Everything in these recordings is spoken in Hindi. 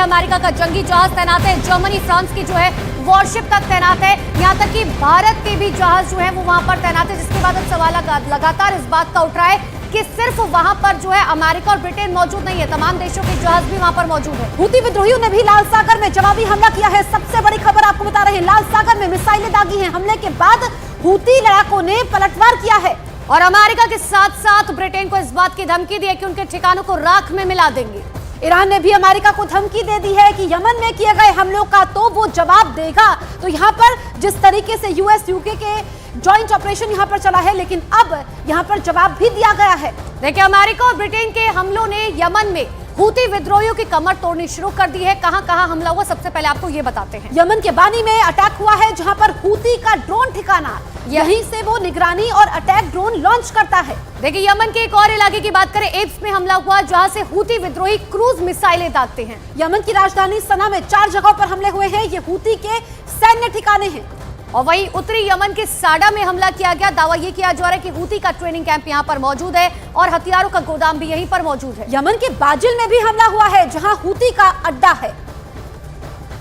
अमेरिका का जंगी जहाज तैनात है, जर्मनी फ्रांस की जो है वॉरशिप तक तैनात है, यहाँ तक कि भारत के भी जहाज जो है वो वहां पर तैनात है। जिसके बाद अब सवाल लगातार इस बात का उठ रहा है कि सिर्फ वहां पर जो है अमेरिका और ब्रिटेन मौजूद नहीं है, तमाम देशों के जहाज भी वहां पर मौजूद है। हूती विद्रोहियों ने भी लाल सागर में जवाबी हमला किया है। सबसे बड़ी खबर आपको बता रहे हैं, लाल सागर में मिसाइलें दागी हैं। हमले के बाद हूती लड़ाकों ने पलटवार किया है और अमेरिका के साथ साथ ब्रिटेन को इस बात की धमकी दी है कि उनके ठिकानों को राख में मिला देंगे। ईरान ने भी अमेरिका को धमकी दे दी है कि यमन में किए गए हमलों का तो वो जवाब देगा। तो यहाँ पर जिस तरीके से यूएस यूके के जॉइंट ऑपरेशन यहाँ पर चला है, लेकिन अब यहाँ पर जवाब भी दिया गया है। देखिए, अमेरिका और ब्रिटेन के हमलों ने यमन में हूती विद्रोहियों की कमर तोड़नी शुरू कर दी है। कहां हमला हुआ, सबसे पहले आपको ये बताते हैं। यमन के बानी में अटैक हुआ है, जहां पर हूती का ड्रोन ठिकाना, यहीं से वो निगरानी और अटैक ड्रोन लॉन्च करता है। देखिए, यमन के एक और इलाके की बात करें, एब्स में हमला हुआ, जहां से हूती विद्रोही क्रूज मिसाइलें दागते हैं। यमन की राजधानी सना में 4 जगहों पर हमले हुए हैं। ये हूती के सैन्य ठिकाने हैं। और वहीं उत्तरी यमन के साडा में हमला किया गया। दावा यह किया जा रहा है कि हूती का ट्रेनिंग कैंप यहां पर मौजूद है और हथियारों का गोदाम भी यहीं पर मौजूद है। यमन के बाजिल में भी हमला हुआ है, जहां हूती का अड्डा है।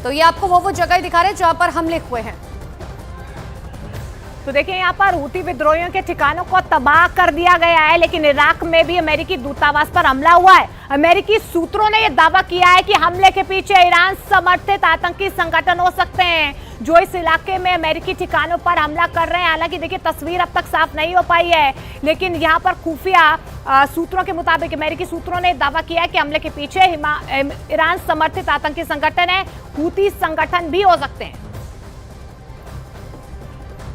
तो ये आपको वो जगह दिखा रहे हैं जहां पर हमले हुए हैं। तो देखिए, यहाँ पर हूती विद्रोहियों के ठिकानों को तबाह कर दिया गया है, लेकिन इराक में भी अमेरिकी दूतावास पर हमला हुआ है। अमेरिकी सूत्रों ने यह दावा किया है कि हमले के पीछे ईरान समर्थित आतंकी संगठन हो सकते हैं, जो इस इलाके में अमेरिकी ठिकानों पर हमला कर रहे हैं। हालांकि देखिए, तस्वीर अब तक साफ नहीं हो पाई है, लेकिन यहाँ पर खुफिया सूत्रों के मुताबिक अमेरिकी सूत्रों ने दावा किया है कि हमले के पीछे ईरान समर्थित आतंकी संगठन है, हूती संगठन भी हो सकते हैं।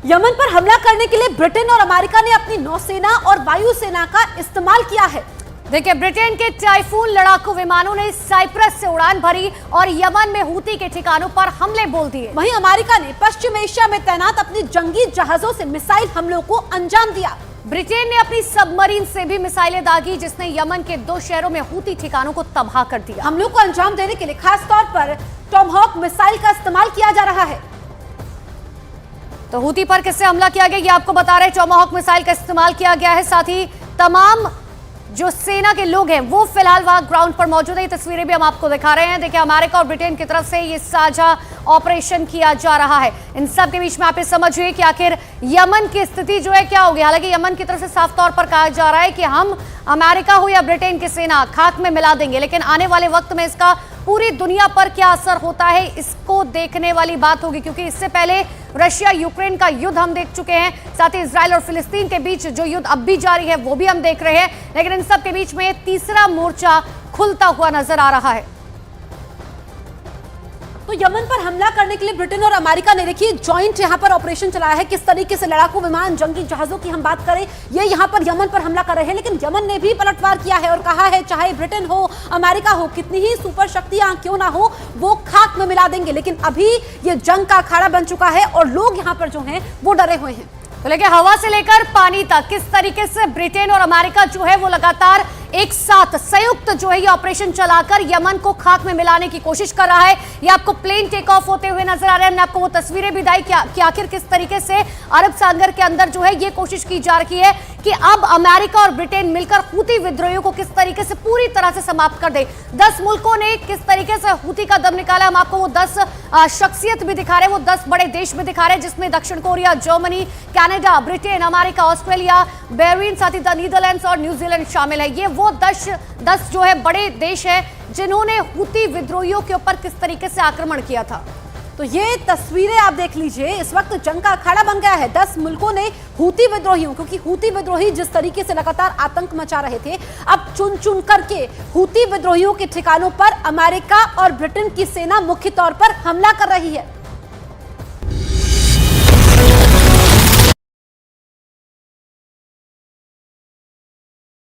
यमन पर हमला करने के लिए ब्रिटेन और अमेरिका ने अपनी नौसेना और वायुसेना का इस्तेमाल किया है। देखिए, ब्रिटेन के टाइफून लड़ाकू विमानों ने साइप्रस से उड़ान भरी और यमन में हूती के ठिकानों पर हमले बोल दिए। वहीं अमेरिका ने पश्चिम एशिया में तैनात अपनी जंगी जहाजों से मिसाइल हमलों को अंजाम दिया। ब्रिटेन ने अपनी सबमरीन से भी मिसाइलें दागी, जिसने यमन के 2 शहरों में हूती ठिकानों को तबाह कर दिया। हमलों को अंजाम देने के लिए खासतौर पर टॉमहॉक मिसाइल का इस्तेमाल किया जा रहा है। तो हूती पर किससे हमला किया गया, ये आपको बता रहे हैं। टॉमहॉक मिसाइल का इस्तेमाल किया गया है। साथ ही तमाम जो सेना के लोग हैं वो फिलहाल वहां ग्राउंड पर मौजूद है। ये तस्वीरें भी हम आपको दिखा रहे हैं। देखिए, अमेरिका और ब्रिटेन की तरफ से ये साझा ऑपरेशन किया जा रहा है। इन सब के बीच में आप ये समझिए कि आखिर यमन की स्थिति जो है क्या होगी। हालांकि यमन की तरफ से साफ तौर पर कहा जा रहा है कि हम अमेरिका हो या ब्रिटेन की सेना खाक में मिला देंगे, लेकिन आने वाले वक्त में इसका पूरी दुनिया पर क्या असर होता है इसको देखने वाली बात होगी, क्योंकि इससे पहले रशिया यूक्रेन का युद्ध हम देख चुके हैं। साथ ही इजराइल और फिलिस्तीन के बीच जो युद्ध अब भी जारी है वो भी हम देख रहे हैं। लेकिन इन सब के बीच में तीसरा मोर्चा खुलता हुआ नजर आ रहा है। तो यमन पर हमला करने के लिए ब्रिटेन और अमेरिका ने देखिए जॉइंट यहां पर ऑपरेशन चलाया है। किस तरीके से लड़ाकू विमान, जंगी जहाजों की हम बात करें, ये यहां पर यमन पर हमला कर रहे हैं, लेकिन यमन ने भी पलटवार किया है और कहा है चाहे ब्रिटेन हो, अमेरिका हो, कितनी ही सुपर शक्तियां क्यों ना हो, वो खाक में मिला देंगे। लेकिन अभी ये जंग का अखाड़ा बन चुका है और लोग यहाँ पर जो हैं वो डरे हुए हैं। तो लेकिन हवा से लेकर पानी तक किस तरीके से ब्रिटेन और अमेरिका जो है वो लगातार एक साथ संयुक्त जो है ये ऑपरेशन चलाकर यमन को खाक में मिलाने की कोशिश कर रहा है। ये आपको प्लेन टेक ऑफ होते हुए नजर आ रहे हैं। हमने आपको वो तस्वीरें भी दिखाई कि आखिर किस तरीके से अरब सागर के अंदर जो है ये कोशिश की जा रही है कि अब अमेरिका और ब्रिटेन मिलकर हूती विद्रोहियों को किस तरीके से पूरी तरह से समाप्त कर दे। 10 मुल्कों ने किस तरीके से हूती का दम निकाला, हम आपको वो 10 शख्सियत भी दिखा रहे हैं, वो 10 बड़े देश भी दिखा रहे हैं, जिसमें दक्षिण Korea, Germany, Canada, Britain, America, Australia, Bahrain, साथ ही नीदरलैंड्स और न्यूजीलैंड शामिल है। ये वो 10 जो है बड़े देश है जिन्होंने हूती विद्रोहियों के ऊपर किस तरीके से आक्रमण किया था। तो ये तस्वीरें आप देख लीजिए, इस वक्त जंग का अखाड़ा बन गया है। 10 मुल्कों ने हूती विद्रोहियों, क्योंकि हूती विद्रोही जिस तरीके से लगातार आतंक मचा रहे थे, अब चुन चुन करके हूती विद्रोहियों के ठिकानों पर अमेरिका और ब्रिटेन की सेना मुख्य तौर पर हमला कर रही है।